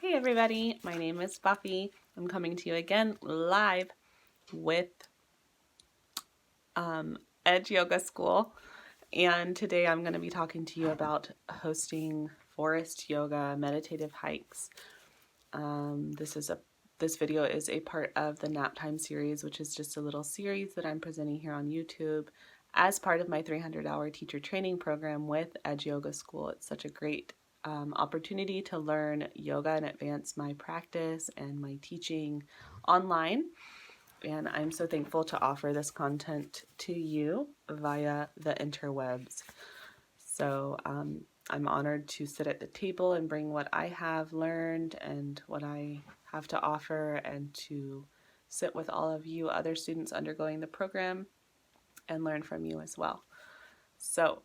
Hey everybody, my name is Buffy. I'm coming to you again live with Edge Yoga School, and today I'm going to be talking to you about hosting forest yoga meditative hikes. This video is a part of the Nap Time series, which is just a little series that I'm presenting here on YouTube as part of my 300-hour teacher training program with Edge Yoga School. It's such a great opportunity to learn yoga and advance my practice and my teaching online. And I'm so thankful to offer this content to you via the interwebs. So I'm honored to sit at the table and bring what I have learned and what I have to offer, and to sit with all of you other students undergoing the program and learn from you as well. So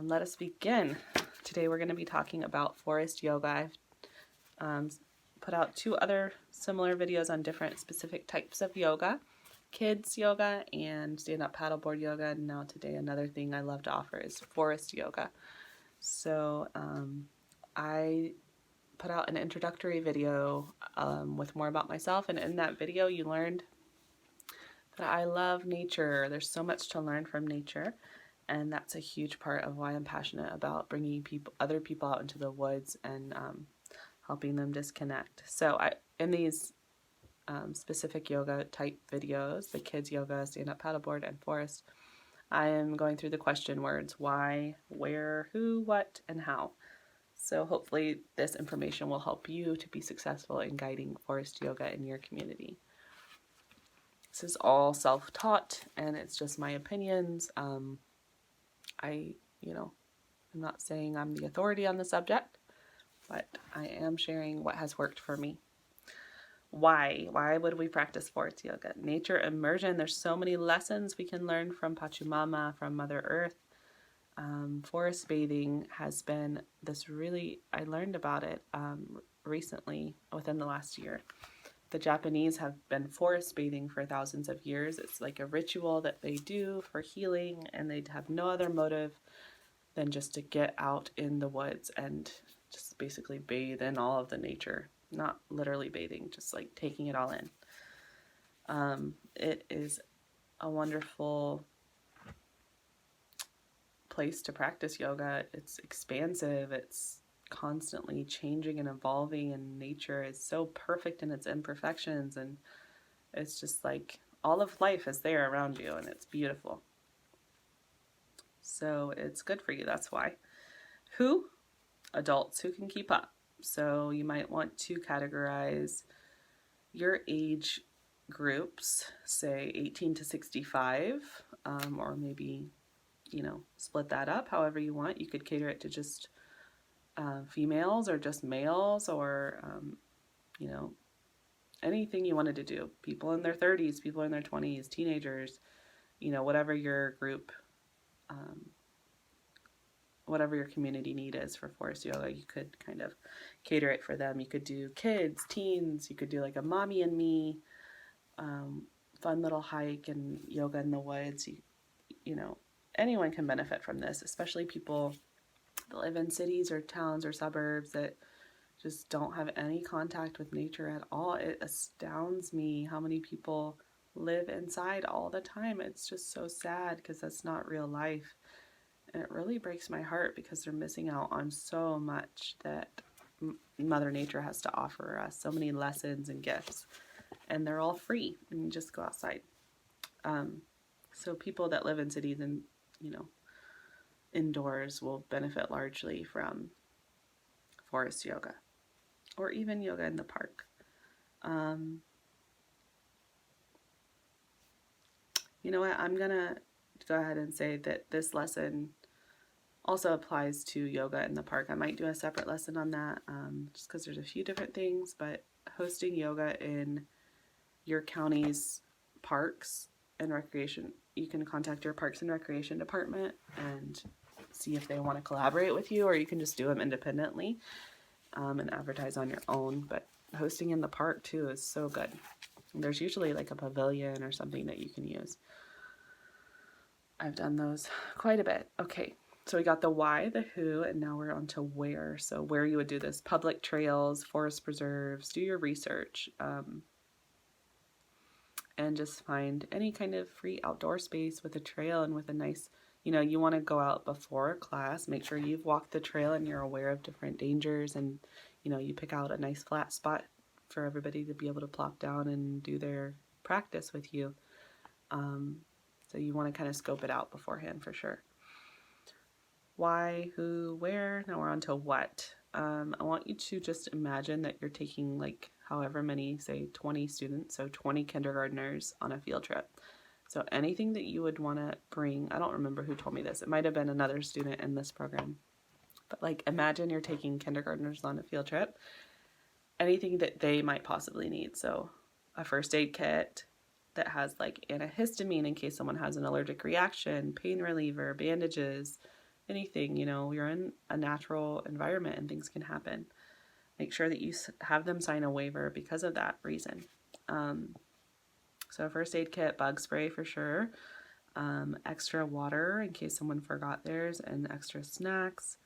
let us begin. Today we're going to be talking about forest yoga. I've put out 2 other similar videos on different specific types of yoga. Kids yoga and stand-up paddleboard yoga. And now today another thing I love to offer is forest yoga. So I put out an introductory video with more about myself, and in that video you learned that I love nature. There's so much to learn from nature, and that's a huge part of why I'm passionate about bringing other people out into the woods and helping them disconnect. So in these specific yoga type videos, the kids yoga, stand-up paddleboard, and forest, I am going through the question words: why, where, who, what, and how. So hopefully this information will help you to be successful in guiding forest yoga in your community. This is all self-taught, and it's just my opinions. I'm not saying I'm the authority on the subject, but I am sharing what has worked for me. Why? Why would we practice forest yoga? Nature immersion. There's so many lessons we can learn from Pachamama, from Mother Earth. Forest bathing has been I learned about it recently, within the last year. The Japanese have been forest bathing for thousands of years. It's like a ritual that they do for healing, and they have no other motive than just to get out in the woods and just basically bathe in all of the nature. Not literally bathing, just like taking it all in. It is a wonderful place to practice yoga. It's expansive, it's constantly changing and evolving, and nature is so perfect in its imperfections, and it's just like all of life is there around you, and it's beautiful. So it's good for you, that's why. Who? Adults who can keep up. So you might want to categorize your age groups, say 18 to 65, or maybe, split that up however you want. You could cater it to just females or just males, or, anything you wanted to do. People in their 30s, people in their 20s, teenagers, whatever your group, whatever your community need is for forest yoga, you could kind of cater it for them. You could do kids, teens, you could do like a mommy and me, fun little hike and yoga in the woods. Anyone can benefit from this, especially people that live in cities or towns or suburbs that just don't have any contact with nature at all. It astounds me how many people live inside all the time. It's just so sad, because that's not real life. And it really breaks my heart, because they're missing out on so much that Mother Nature has to offer us, so many lessons and gifts, and they're all free, and you just go outside. So people that live in cities and, indoors will benefit largely from forest yoga, or even yoga in the park. You know what, I'm gonna go ahead and say that this lesson also applies to yoga in the park. I might do a separate lesson on that, just because there's a few different things, but hosting yoga in your county's parks and recreation, you can contact your Parks and Recreation department and see if they want to collaborate with you, or you can just do them independently and advertise on your own. But hosting in the park too is so good. There's usually like a pavilion or something that you can use. I've done those quite a bit. Okay, So we got the why, the who, and now we're on to where. So where you would do this: public trails, forest preserves. Do your research, and just find any kind of free outdoor space with a trail and with a nice, you want to go out before class. Make sure you've walked the trail and you're aware of different dangers, and you pick out a nice flat spot for everybody to be able to plop down and do their practice with you. So you want to kind of scope it out beforehand for sure. Why, who, where. Now we're on to what. I want you to just imagine that you're taking like however many, say 20 students, so 20 kindergartners on a field trip. So anything that you would want to bring, I don't remember who told me this. It might have been another student in this program. But like imagine you're taking kindergartners on a field trip. Anything that they might possibly need. So a first aid kit that has like antihistamine in case someone has an allergic reaction, pain reliever, bandages, anything, you're in a natural environment and things can happen. Make sure that you have them sign a waiver because of that reason. So a first aid kit, bug spray for sure, extra water in case someone forgot theirs, and extra snacks.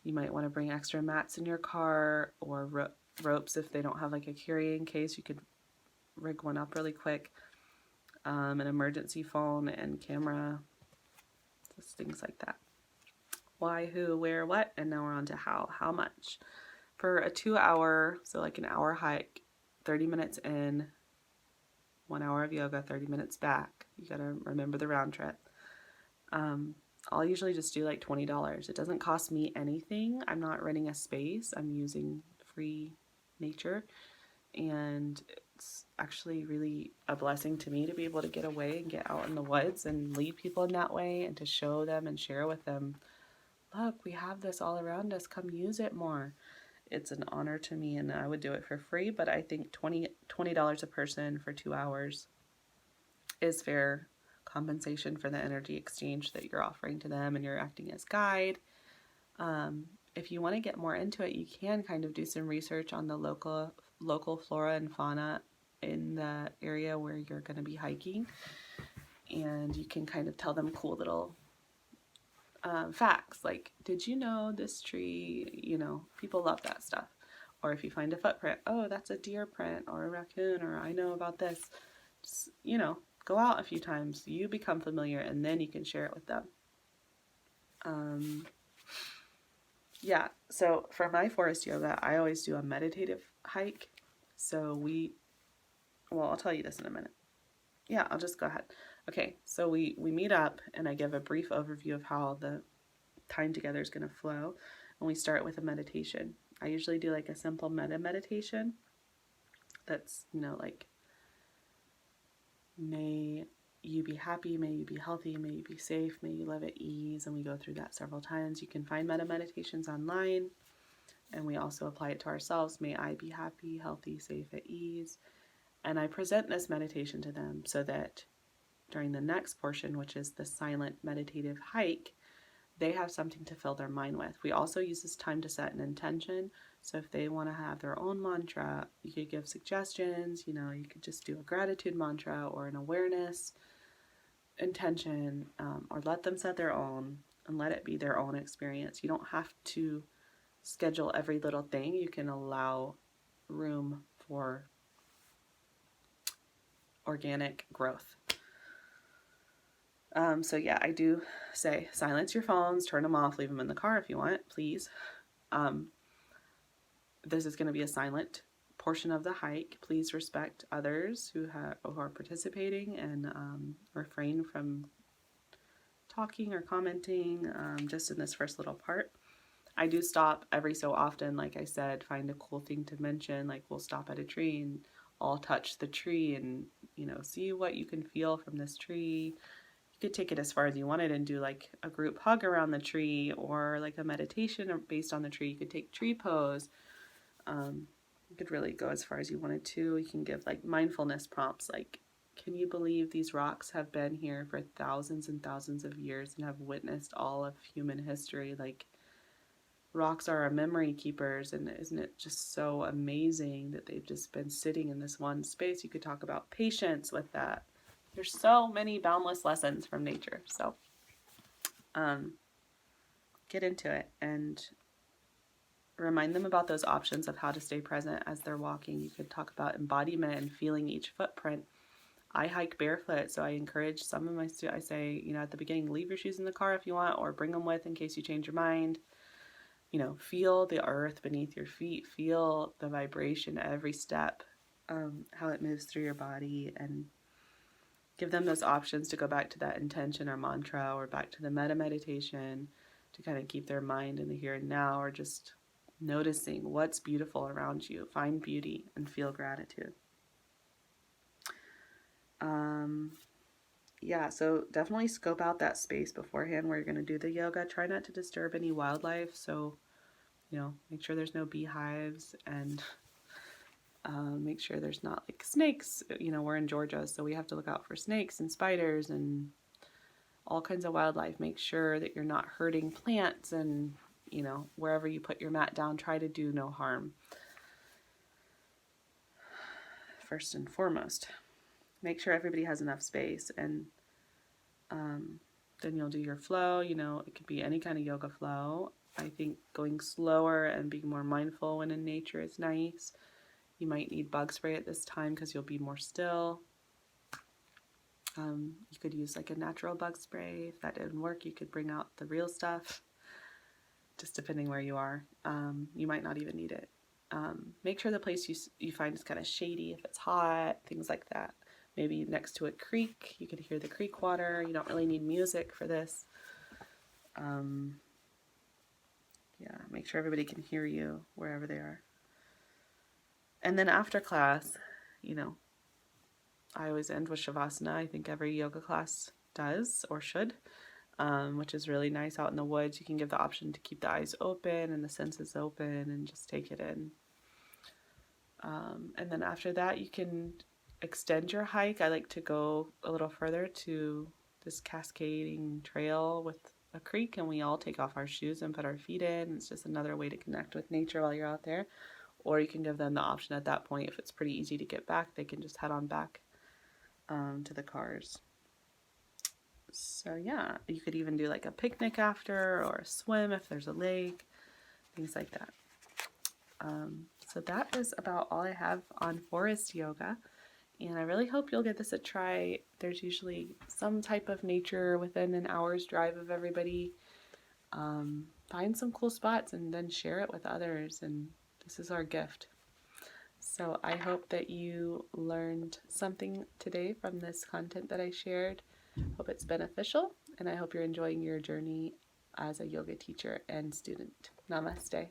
You might want to bring extra mats in your car, or ropes if they don't have like a carrying case. You could rig one up really quick. An emergency phone and camera, just things like that. Why, who, where, what, and now we're on to how much. For a 2-hour, so like an hour hike, 30 minutes in, 1 hour of yoga, 30 minutes back. You gotta remember the round trip. I'll usually just do like $20. It doesn't cost me anything. I'm not renting a space. I'm using free nature, and it's actually really a blessing to me to be able to get away and get out in the woods and lead people in that way, and to show them and share with them, look, we have this all around us, come use it more. It's an honor to me, and I would do it for free, but I think $20 a person for 2 hours is fair compensation for the energy exchange that you're offering to them, and you're acting as guide. If you want to get more into it, you can kind of do some research on the local flora and fauna in the area where you're going to be hiking, and you can kind of tell them cool little facts like, did you know this tree, people love that stuff. Or if you find a footprint, oh, that's a deer print or a raccoon, or I know about this. Just, go out a few times, you become familiar, and then you can share it with them. Yeah, so for my forest yoga, I always do a meditative hike. So I'll tell you this in a minute. Yeah, I'll just go ahead. Okay, so we meet up, and I give a brief overview of how the time together is going to flow, and we start with a meditation. I usually do like a simple meditation that's, like, may you be happy, may you be healthy, may you be safe, may you live at ease, and we go through that several times. You can find meditations online, and we also apply it to ourselves. May I be happy, healthy, safe, at ease. And I present this meditation to them so that during the next portion, which is the silent meditative hike, they have something to fill their mind with. We also use this time to set an intention. So if they want to have their own mantra, you could give suggestions. You could just do a gratitude mantra or an awareness intention, or let them set their own and let it be their own experience. You don't have to schedule every little thing. You can allow room for organic growth. So yeah, I do say silence your phones, turn them off, leave them in the car if you want, please. This is going to be a silent portion of the hike. Please respect others who are participating, and refrain from talking or commenting just in this first little part. I do stop every so often, like I said, find a cool thing to mention, like we'll stop at a tree and all touch the tree and, see what you can feel from this tree. You could take it as far as you wanted and do like a group hug around the tree, or like a meditation based on the tree. You could take tree pose. You could really go as far as you wanted to. You can give like mindfulness prompts like, can you believe these rocks have been here for thousands and thousands of years and have witnessed all of human history? Like, rocks are our memory keepers, and isn't it just so amazing that they've just been sitting in this one space? You could talk about patience with that. There's so many boundless lessons from nature. So get into it and remind them about those options of how to stay present as they're walking. You could talk about embodiment and feeling each footprint. I hike barefoot, so I encourage some of my students, I say, at the beginning, leave your shoes in the car if you want, or bring them with in case you change your mind. Feel the earth beneath your feet, feel the vibration every step, how it moves through your body, and give them those options to go back to that intention or mantra or back to the metta meditation to kind of keep their mind in the here and now, or just noticing what's beautiful around you. Find beauty and feel gratitude. So definitely scope out that space beforehand where you're going to do the yoga. Try not to disturb any wildlife. So, make sure there's no beehives, and make sure there's not like snakes. We're in Georgia, so we have to look out for snakes and spiders and all kinds of wildlife. Make sure that you're not hurting plants, and wherever you put your mat down, try to do no harm. First and foremost, make sure everybody has enough space, and then you'll do your flow. It could be any kind of yoga flow. I think going slower and being more mindful when in nature is nice. You might need bug spray at this time because you'll be more still. You could use like a natural bug spray. If that didn't work, you could bring out the real stuff, just depending where you are. You might not even need it. Make sure the place you find is kind of shady if it's hot, things like that. Maybe next to a creek, you could hear the creek water. You don't really need music for this. Make sure everybody can hear you wherever they are. And then after class, I always end with Shavasana. I think every yoga class does or should, which is really nice out in the woods. You can give the option to keep the eyes open and the senses open and just take it in. And then after that, you can extend your hike. I like to go a little further to this cascading trail with a creek, and we all take off our shoes and put our feet in. It's just another way to connect with nature while you're out there. Or you can give them the option at that point, if it's pretty easy to get back, they can just head on back to the cars. So you could even do like a picnic after, or a swim if there's a lake, things like that. So that is about all I have on forest yoga, and I really hope you'll give this a try. There's usually some type of nature within an hour's drive of everybody. Find some cool spots and then share it with others, and this is our gift. So I hope that you learned something today from this content that I shared. Hope it's beneficial, and I hope you're enjoying your journey as a yoga teacher and student. Namaste.